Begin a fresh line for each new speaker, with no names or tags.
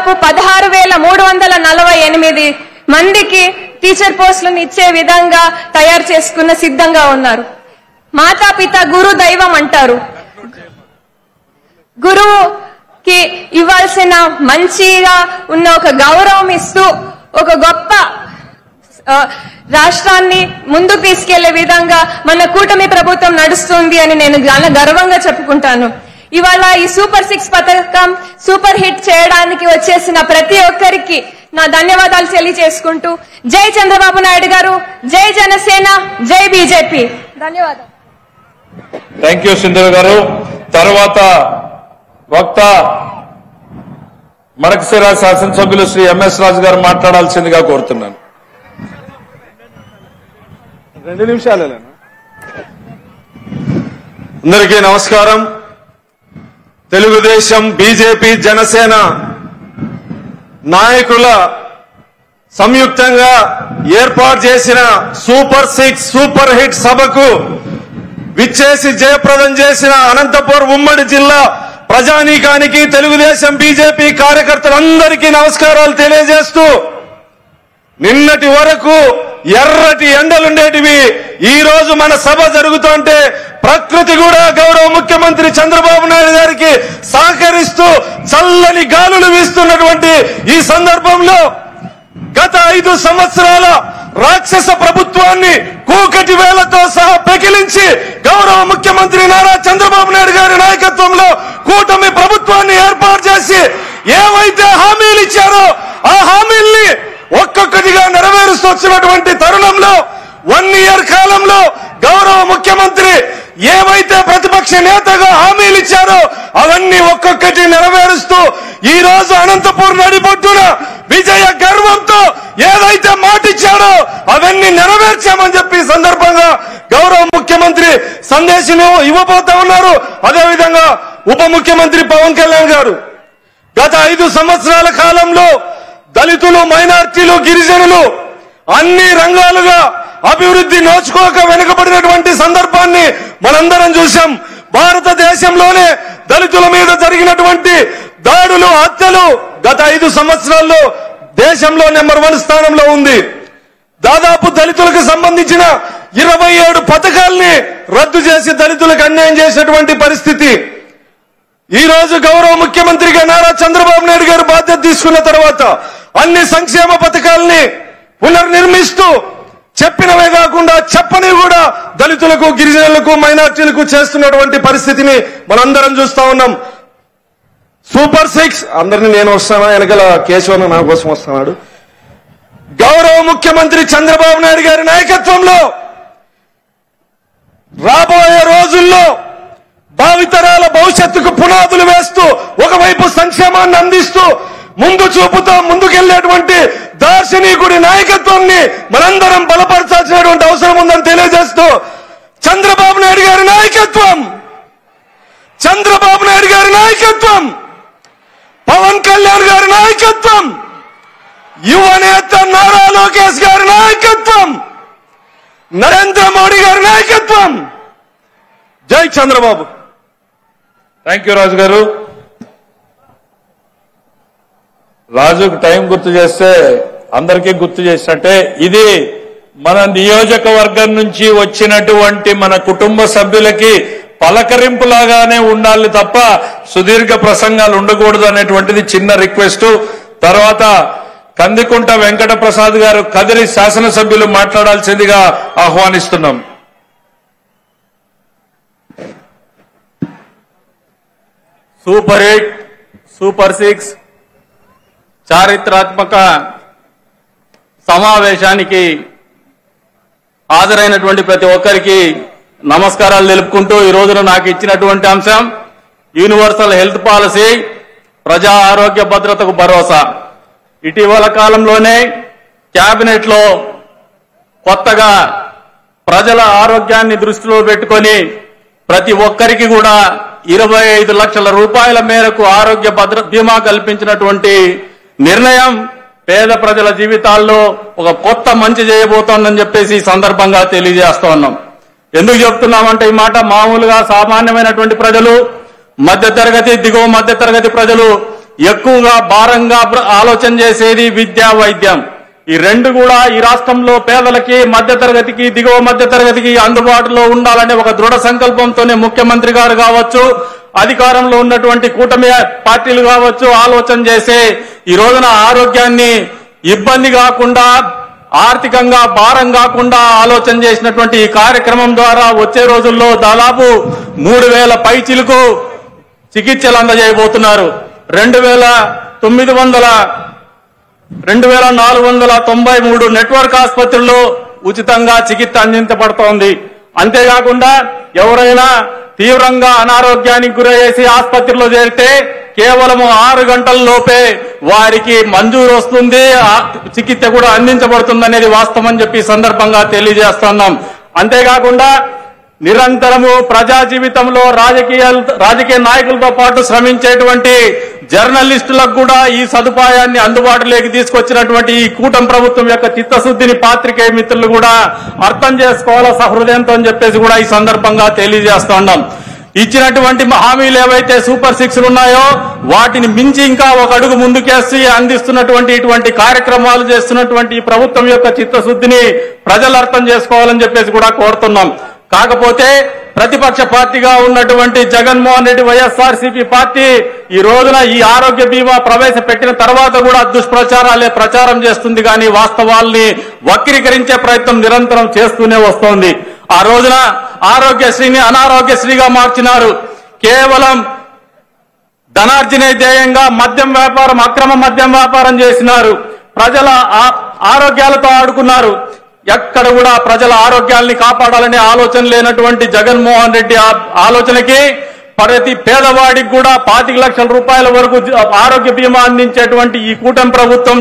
దాదాపు 16,348 మందికి టీచర్ పోస్టులను ఇచ్చే విధంగా తయారు చేసుకున్న సిద్ధంగా ఉన్నారు. మాతాపిత గురు దైవం అంటారు. గురువుకి ఇవ్వాల్సిన మంచిగా ఉన్న ఒక గౌరవం ఇస్తూ ఒక గొప్ప రాష్ట్రాన్ని ముందుకు తీసుకెళ్లే విధంగా మన కూటమి ప్రభుత్వం నడుస్తుంది అని నేను చాలా గర్వంగా చెప్పుకుంటాను. ఇవాళ ఈ సూపర్ 6 పథకం సూపర్ హిట్ చేయడానికి వచ్చేసిన ప్రతి ఒక్కరికి నా ధన్యవాదాలు తెలియజేసుకుంటూ జై చంద్రబాబు నాయుడు గారు, జై జనసేన, జై బీజేపీ. ధన్యవాదాలు.
థ్యాంక్ యూ సింధు గారు. తర్వాత వక్త మడకశిర శాసనసభ్యులు శ్రీ ఎంఎస్ రాజు గారు మాట్లాడాల్సిందిగా కోరుతున్నాను.
2 నిమిషాలేనా? అందరికీ నమస్కారం. తెలుగుదేశం, బీజేపీ, జనసేన నాయకుల సంయుక్తంగా ఏర్పాటు చేసిన సూపర్ 6 సూపర్ హిట్ సభకు విచ్చేసి జయప్రదం చేసిన అనంతపురం ఉమ్మడి జిల్లా ప్రజానీకానికి, తెలుగుదేశం, బీజేపీ కార్యకర్తలందరికీ నమస్కారాలు తెలియజేస్తూ, నిన్నటి వరకు ఎర్రటి ఎండలుండేటివి ఈ రోజు మన సభ జరుగుతుంటే ప్రకృతి కూడా గౌరవ ముఖ్యమంత్రి చంద్రబాబు నాయుడు గారికి సహకరిస్తూ చల్లని గాలులు వీస్తున్నటువంటి ఈ సందర్భంలో గత 5 సంవత్సరాల రాక్షస ప్రభుత్వాన్ని కూకటి వేలతో సహా పెకిలించి గౌరవ ముఖ్యమంత్రి నారా చంద్రబాబు నాయుడు గారి నాయకత్వంలో కూటమి ప్రభుత్వాన్ని ఏర్పాటు చేసి ఏవైతే హామీలు ఇచ్చారో ఆ హామీల్ని ఒక్కొక్కటిగా నెరవేరుస్తూ వచ్చినటువంటి తరుణంలో 1 ఇయర్ కాలంలో గౌరవ ముఖ్యమంత్రి ఏవైతే ప్రతిపక్ష నేతగా హామీలు ఇచ్చారో అవన్నీ ఒక్కొక్కటి నెరవేరుస్తూ ఈ రోజు అనంతపురం నడిబొడ్డున విజయ గర్వంతో ఏదైతే మాట ఇచ్చారో అవన్నీ నెరవేర్చామని చెప్పి సందర్భంగా గౌరవ ముఖ్యమంత్రి సందేశం ఇవ్వబోతా ఉన్నారు. అదేవిధంగా ఉప ముఖ్యమంత్రి పవన్ కళ్యాణ్ గారు గత 5 సంవత్సరాల కాలంలో దళితులు, మైనార్టీలు, గిరిజనులు అన్ని రంగాలుగా అభివృద్ధి నోచుకోక వెనుకబడినటువంటి సందర్భాన్ని మనందరం చూశాం. భారతదేశంలోనే దళితుల మీద జరిగినటువంటి దాడులు, హత్యలు గత 5 సంవత్సరాల్లో దేశంలో నెంబర్ 1 స్థానంలో ఉంది. దాదాపు దళితులకు సంబంధించిన 27 పథకాల్ని రద్దు చేసి దళితులకు అన్యాయం చేసినటువంటి పరిస్థితి. ఈ రోజు గౌరవ ముఖ్యమంత్రిగా నారా చంద్రబాబు నాయుడు గారు బాధ్యత తీసుకున్న తర్వాత అన్ని సంక్షేమ పథకాల్ని పునర్నిర్మిస్తూ చెప్పినవే కాకుండా చెప్పని కూడా దళితులకు, గిరిజనులకు, మైనార్టీలకు చేస్తున్నటువంటి పరిస్థితిని మనందరం చూస్తా ఉన్నాం. సూపర్ 6 అందరినీ నేను వస్తానా, వెనకాల కేశవన్ నా కోసం వస్తున్నాడు. గౌరవ ముఖ్యమంత్రి చంద్రబాబు నాయుడు గారి నాయకత్వంలో రాబోయే రోజుల్లో భావితరాల భవిష్యత్తుకు పునాదులు వేస్తూ ఒకవైపు సంక్షేమాన్ని అందిస్తూ ముందు చూపుతో ముందుకెళ్లేటువంటి దార్శనికుడి నాయకత్వాన్ని మనందరం బలపరచాల్సినటువంటి అవసరం ఉందని తెలియజేస్తూ చంద్రబాబు నాయుడు గారి నాయకత్వం, చంద్రబాబు నాయుడు గారి నాయకత్వం, పవన్ కళ్యాణ్ గారి నాయకత్వం, యువనేత నారా లోకేష్ గారి నాయకత్వం, నరేంద్ర మోడీ గారి నాయకత్వం. జై చంద్రబాబు.
థ్యాంక్ యూ రాజు గారు. రాజుకు టైం గుర్తు చేస్తే అందరికీ గుర్తు చేసినట్టే ఇది మన నియోజకవర్గం నుంచి వచ్చినటువంటి మన కుటుంబ సభ్యులకి పలకరింపులాగానే ఉండాలి తప్ప సుదీర్ఘ ప్రసంగాలు ఉండకూడదు అనేటువంటిది చిన్న రిక్వెస్ట్. తర్వాత కందికుంట వెంకట ప్రసాద్ గారు కదిరి శాసనసభ్యులు మాట్లాడాల్సిందిగా ఆహ్వానిస్తున్నాం.
సూపర్ 8 సూపర్ 6 చారిత్రాత్మక సమావేశానికి హాజరైనటువంటి ప్రతి ఒక్కరికి నమస్కారాలు తెలుపుకుంటూ ఈ రోజున నాకు ఇచ్చినటువంటి అంశం యూనివర్సల్ హెల్త్ పాలసీ, ప్రజా ఆరోగ్య భద్రతకు భరోసా. ఇటీవల కాలంలోనే కేబినెట్ లో కొత్తగా ప్రజల ఆరోగ్యాన్ని దృష్టిలో పెట్టుకొని ప్రతి ఒక్కరికి కూడా 25 లక్షల రూపాయల మేరకు ఆరోగ్య బీమా కల్పించినటువంటి నిర్ణయం పేద ప్రజల జీవితాల్లో ఒక కొత్త మంచి చేయబోతోందని చెప్పేసి ఈ సందర్భంగా తెలియజేస్తా ఉన్నాం. ఎందుకు చెప్తున్నామంటే ఈ మాట మామూలుగా సామాన్యమైనటువంటి ప్రజలు, మధ్యతరగతి, దిగువ మధ్యతరగతి ప్రజలు ఎక్కువగా భారంగా ఆలోచన చేసేది విద్యా వైద్యం. ఈ రెండు కూడా ఈ రాష్ట్రంలో పేదలకి, మధ్యతరగతికి, దిగువ మధ్యతరగతికి అందుబాటులో ఉండాలనే ఒక దృఢ సంకల్పంతోనే ముఖ్యమంత్రి గారు కావచ్చు, అధికారంలో ఉన్నటువంటి కూటమి పార్టీలు కావచ్చు ఆలోచన చేసే ఈ రోజున ఆరోగ్యాన్ని ఇబ్బంది కాకుండా, ఆర్థికంగా భారం కాకుండా ఆలోచన చేసినటువంటి ఈ కార్యక్రమం ద్వారా వచ్చే రోజుల్లో దాదాపు 3000 పైచిలకు చికిత్సలు అందజేయబోతున్నారు. 2493 నెట్వర్క్ ఆసుపత్రుల్లో ఉచితంగా చికిత్స అందించబడుతోంది. అంతేకాకుండా ఎవరైనా తీవ్రంగా అనారోగ్యానికి గురయ్యేసి ఆసుపత్రిలో చేరితే కేవలం 6 గంటల లోపే వారికి మంజూరు వస్తుంది, చికిత్స కూడా అందించబడుతుంది అనేది వాస్తవం అని చెప్పి సందర్భంగా తెలియజేస్తున్నాం. అంతేకాకుండా నిరంతరము ప్రజా జీవితంలో రాజకీయ నాయకులతో పాటు శ్రమించేటువంటి జర్నలిస్టులకు కూడా ఈ సదుపాయాన్ని అందుబాటులోకి తీసుకొచ్చినటువంటి ఈ కూటమి ప్రభుత్వం యొక్క చిత్తశుద్ధిని పాత్రికేయ మిత్రులు కూడా అర్థం చేసుకోవాలా సహృదయంతో అని చెప్పేసి కూడా ఈ సందర్భంగా తెలియజేస్తున్నాం. ఇచ్చినటువంటి హామీలు ఏవైతే సూపర్ 6 ఉన్నాయో వాటిని మించి ఇంకా ఒక అడుగు ముందుకేసి అందిస్తున్నటువంటి ఇటువంటి కార్యక్రమాలు చేస్తున్నటువంటి ఈ ప్రభుత్వం యొక్క చిత్తశుద్ధిని ప్రజలు అర్థం చేసుకోవాలని చెప్పేసి కూడా కోరుతున్నాం. కాకపోతే ప్రతిపక్ష పార్టీగా ఉన్నటువంటి జగన్మోహన్ రెడ్డి వైఎస్ఆర్సీపీ పార్టీ ఈ రోజున ఈ ఆరోగ్య బీమా ప్రవేశపెట్టిన తర్వాత కూడా దుష్ప్రచారాలే ప్రచారం చేస్తుంది కానీ వాస్తవాల్ని వక్రీకరించే ప్రయత్నం నిరంతరం చేస్తూనే వస్తోంది. ఆ రోజున ఆరోగ్యశ్రీని అనారోగ్యశ్రీగా మార్చినారు. కేవలం ధనార్జనే ధ్యేయంగా మద్యం వ్యాపారం, అక్రమ మద్యం వ్యాపారం చేసినారు. ప్రజల ఆరోగ్యాలతో ఆడుకున్నారు. ఎక్కడ కూడా ప్రజల ఆరోగ్యాల్ని కాపాడాలనే ఆలోచన లేనటువంటి జగన్మోహన్ రెడ్డి ఆలోచనకి ప్రతి పేదవాడికి కూడా 25 లక్షల రూపాయల వరకు ఆరోగ్య బీమా అందించేటువంటి ఈ కూటమి ప్రభుత్వం